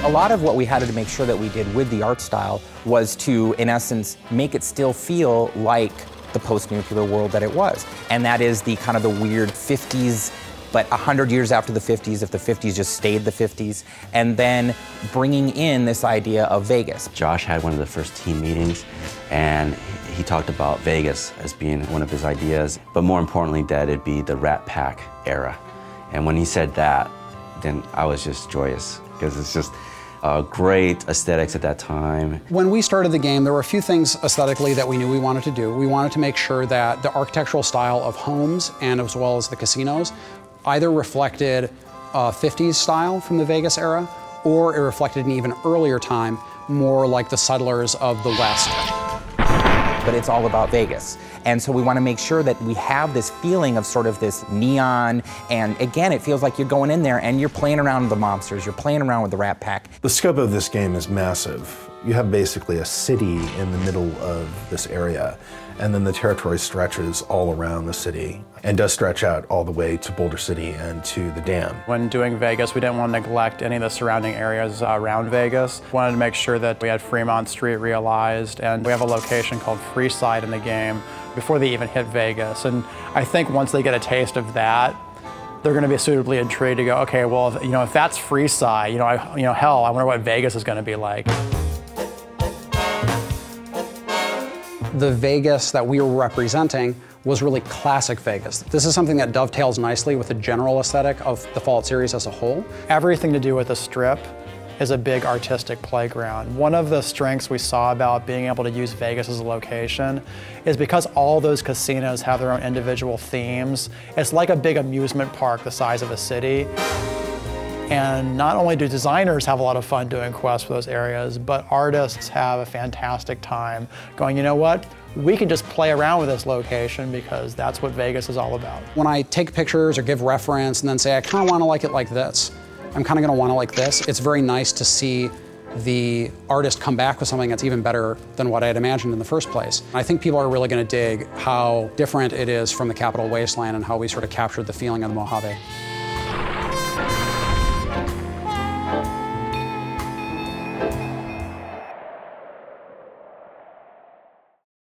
A lot of what we had to make sure that we did with the art style was to, in essence, make it still feel like the post-nuclear world that it was. And that is the kind of the weird 50s, but 100 years after the 50s, if the 50s just stayed the 50s, and then bringing in this idea of Vegas. Josh had one of the first team meetings, and he talked about Vegas as being one of his ideas, but more importantly, that it'd be the Rat Pack era. And when he said that, then I was just joyous, because it's just great aesthetics at that time. When we started the game, there were a few things aesthetically that we knew we wanted to do. We wanted to make sure that the architectural style of homes and as well as the casinos either reflected 50s style from the Vegas era, or it reflected an even earlier time, more like the settlers of the West. But it's all about Vegas. And so we want to make sure that we have this feeling of sort of this neon, and again, it feels like you're going in there and you're playing around with the mobsters, you're playing around with the Rat Pack. The scope of this game is massive. You have basically a city in the middle of this area, and then the territory stretches all around the city and does stretch out all the way to Boulder City and to the dam. When doing Vegas, we didn't want to neglect any of the surrounding areas around Vegas. We wanted to make sure that we had Fremont Street realized, and we have a location called Freeside in the game before they even hit Vegas. And I think once they get a taste of that, they're going to be suitably intrigued to go, okay, well, if that's Freeside, hell, I wonder what Vegas is going to be like. The Vegas that we were representing was really classic Vegas. This is something that dovetails nicely with the general aesthetic of the Fallout series as a whole. Everything to do with the Strip is a big artistic playground. One of the strengths we saw about being able to use Vegas as a location is because all those casinos have their own individual themes. It's like a big amusement park the size of a city. And not only do designers have a lot of fun doing quests for those areas, but artists have a fantastic time going, you know what? We can just play around with this location because that's what Vegas is all about. When I take pictures or give reference and then say, I kind of want to like it like this, I'm kind of going to want to like this, it's very nice to see the artist come back with something that's even better than what I had imagined in the first place. I think people are really going to dig how different it is from the Capital Wasteland and how we sort of captured the feeling of the Mojave.